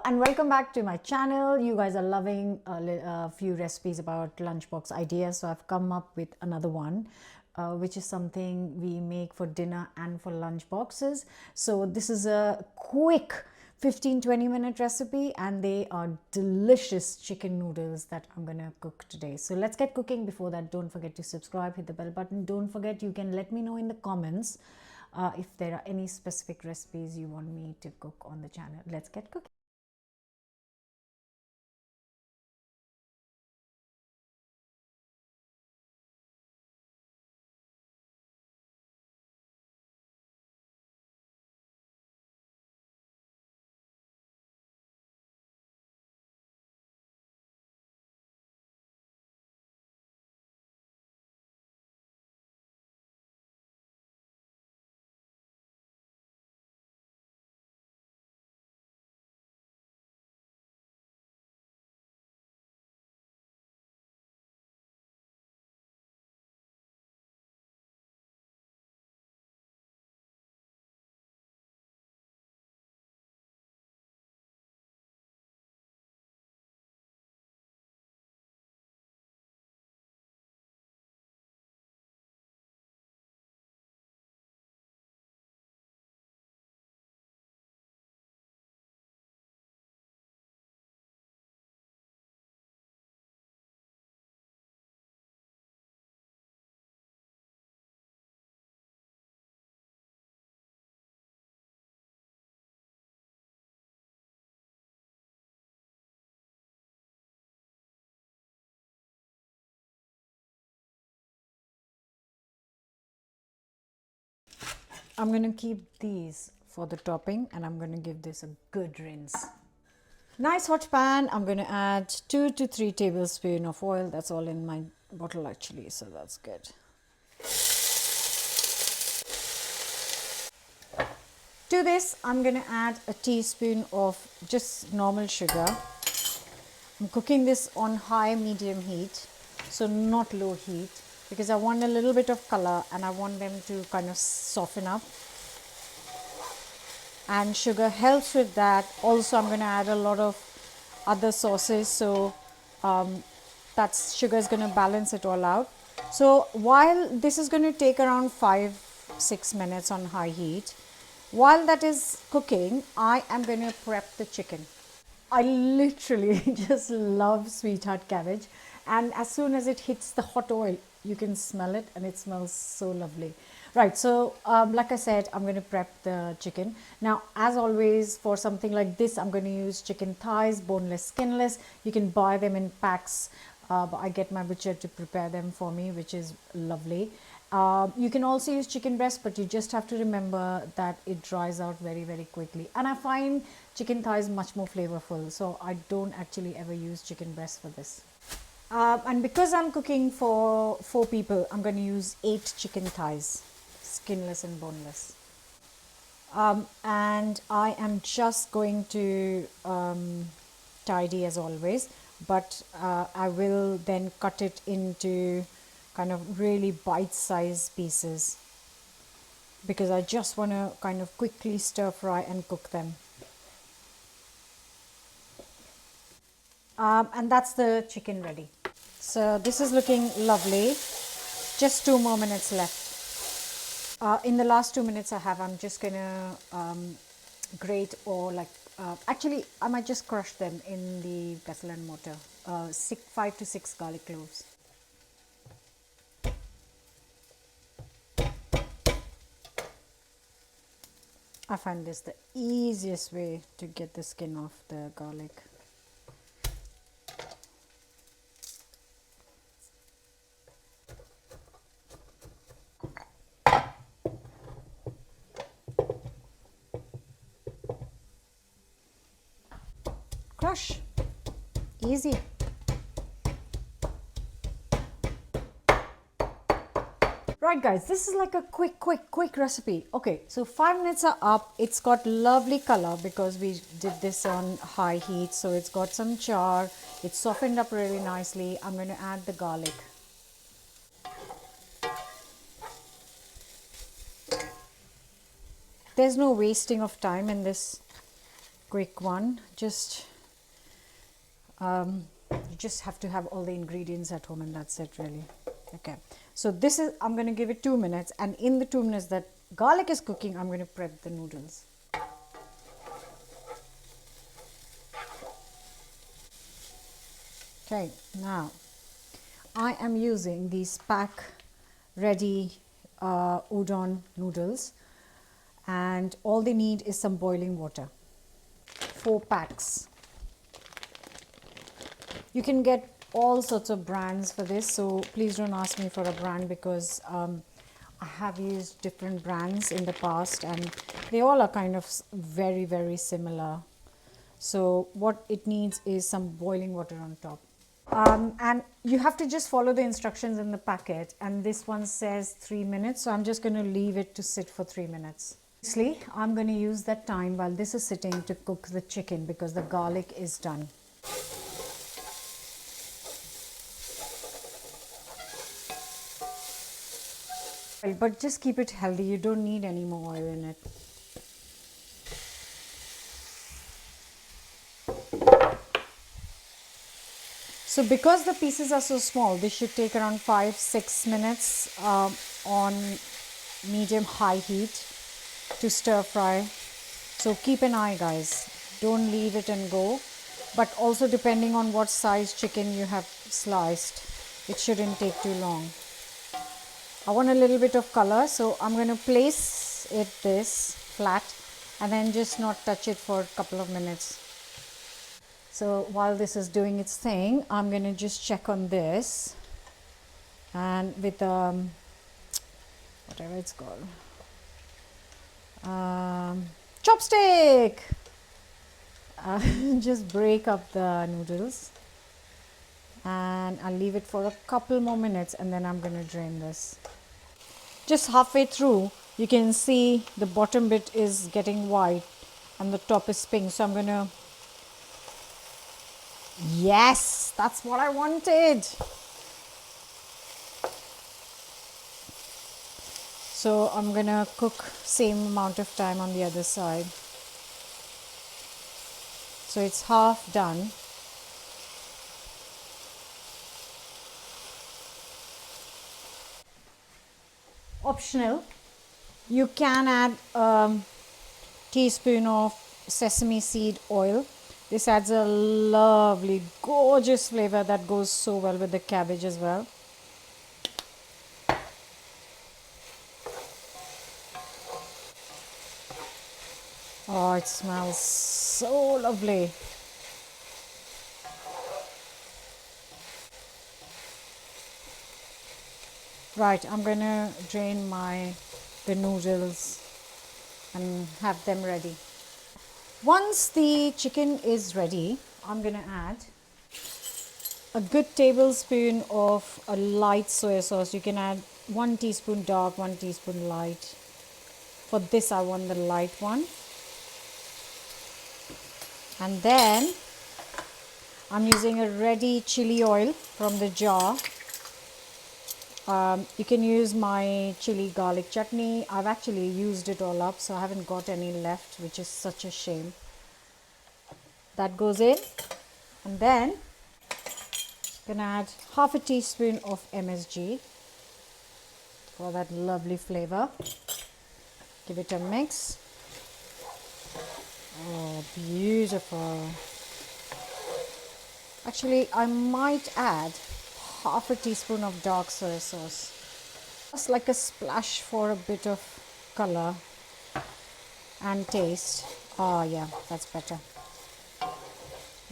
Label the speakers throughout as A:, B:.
A: and welcome back to my channel. You guys are loving a few recipes about lunchbox ideas, so I've come up with another one, which is something we make for dinner and for lunch boxes. So this is a quick 15-20 minute recipe, and they are delicious chicken noodles that I'm gonna cook today. So let's get cooking. Before that, don't forget to subscribe, hit the bell button. Don't forget, you can let me know in the comments if there are any specific recipes you want me to cook on the channel. Let's get cooking. I'm going to keep these for the topping, and I'm going to give this a good rinse. Nice hot pan. I'm going to add 2 to 3 tablespoons of oil. That's all in my bottle actually, so that's good. To this, I'm going to add a teaspoon of just normal sugar. I'm cooking this on high medium heat, so not low heat, because I want a little bit of color and I want them to kind of soften up. And sugar helps with that. Also, I'm going to add a lot of other sauces, so that's sugar is going to balance it all out. So while this is going to take around 5-6 minutes on high heat, while that is cooking, I am going to prep the chicken. I literally just love sweetheart cabbage, and as soon as it hits the hot oil, you can smell it, and it smells so lovely. Right, so like I said, I'm going to prep the chicken. Now, as always, for something like this, I'm going to use chicken thighs, boneless, skinless. You can buy them in packs, but I get my butcher to prepare them for me, which is lovely. You can also use chicken breast, but you just have to remember that it dries out very, very quickly. And I find chicken thighs much more flavorful, so I don't actually ever use chicken breast for this. And because I'm cooking for 4 people, I'm going to use 8 chicken thighs, skinless and boneless. And I am just going to tidy as always, but I will then cut it into kind of really bite-sized pieces, because I just want to kind of quickly stir fry and cook them. And that's the chicken ready. So this is looking lovely. Just 2 more minutes left. In the last 2 minutes I'm just gonna grate, or like actually I might just crush them in the pestle and mortar. 5 to 6 garlic cloves. I find this the easiest way to get the skin off the garlic. Crush. Easy. Right guys, this is like a quick recipe. Okay, so 5 minutes are up. It's got lovely color because we did this on high heat, so it's got some char. It's softened up really nicely. I'm going to add the garlic. There's no wasting of time in this. quick one. You just have to have all the ingredients at home, and that's it really. Okay, so this is, I'm going to give it 2 minutes, and in the 2 minutes that garlic is cooking, I'm going to prep the noodles. Okay, now I am using these pack ready udon noodles, and all they need is some boiling water. 4 packs. You can get all sorts of brands for this, so please don't ask me for a brand, because I have used different brands in the past and they all are kind of very, very similar. So what it needs is some boiling water on top. And you have to just follow the instructions in the packet, and this one says 3 minutes, so I'm just going to leave it to sit for 3 minutes. Obviously, I'm going to use that time while this is sitting to cook the chicken, because the garlic is done. But just keep it healthy, you don't need any more oil in it. So because the pieces are so small, this should take around 5-6 minutes on medium-high heat to stir fry. So keep an eye, guys, don't leave it and go. But also depending on what size chicken you have sliced, it shouldn't take too long. I want a little bit of color, so I'm going to place it this flat and then just not touch it for a couple of minutes. So while this is doing its thing, I'm going to just check on this, and with whatever it's called, chopstick, just break up the noodles, and I'll leave it for a couple more minutes, and then I'm going to drain this. Just halfway through, you can see the bottom bit is getting white and the top is pink. So I'm going to, yes, that's what I wanted. So I'm going to cook same amount of time on the other side. So it's half done. Optional, you can add a teaspoon of sesame seed oil. This adds a lovely, gorgeous flavor that goes so well with the cabbage as well. Oh, it smells so lovely. Right, I'm going to drain the noodles and have them ready. Once the chicken is ready, I'm going to add a good tablespoon of a light soy sauce. You can add 1 teaspoon dark, 1 teaspoon light. For this, I want the light one. And then I'm using a ready chili oil from the jar. You can use my chili garlic chutney. I've actually used it all up, so I haven't got any left, which is such a shame. That goes in, and then I'm gonna add half a teaspoon of MSG for that lovely flavor. Give it a mix. Oh, beautiful. Actually, I might add half a teaspoon of dark soy sauce, just like a splash for a bit of color and taste. Oh yeah, that's better.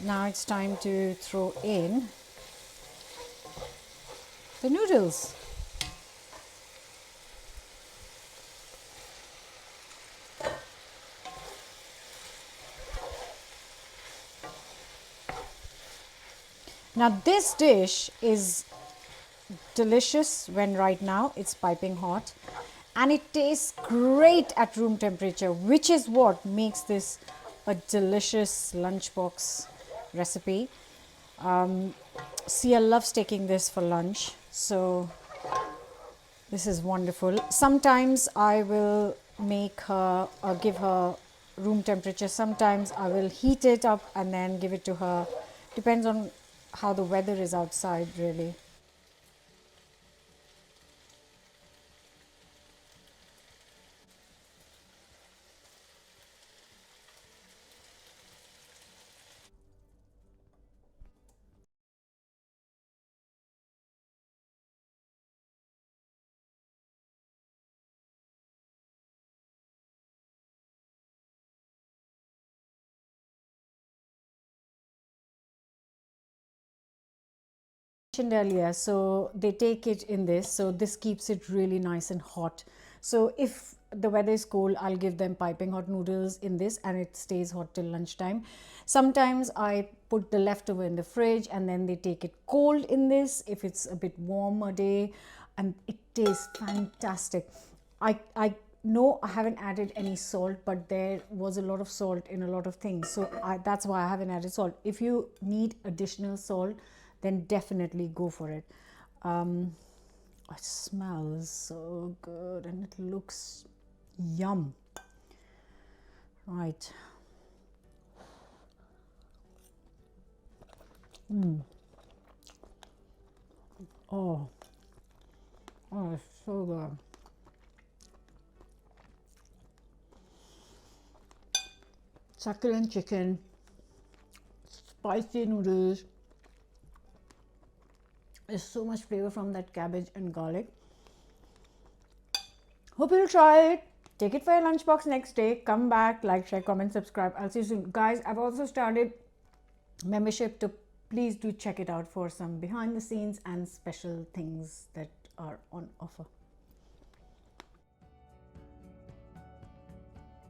A: Now it's time to throw in the noodles. Now this dish is delicious when right now it's piping hot, and it tastes great at room temperature, which is what makes this a delicious lunchbox recipe. Sia loves taking this for lunch, so this is wonderful. Sometimes I will make her or give her room temperature. Sometimes I will heat it up and then give it to her. Depends on how the weather is outside, really. Mentioned earlier, so they take it in this, so this keeps it really nice and hot. So if the weather is cold, I'll give them piping hot noodles in this and it stays hot till lunchtime. Sometimes I put the leftover in the fridge and then they take it cold in this if it's a bit warmer day, and it tastes fantastic. I know I haven't added any salt, but there was a lot of salt in a lot of things, so that's why I haven't added salt. If you need additional salt, then definitely go for it. It smells so good and it looks yum. Right. Oh, oh, it's so good. Succulent chicken, spicy noodles. There's so much flavor from that cabbage and garlic. Hope you'll try it. Take it for your lunchbox next day. Come back, like, share, comment, subscribe. I'll see you soon. Guys, I've also started membership, to please do check it out for some behind the scenes and special things that are on offer.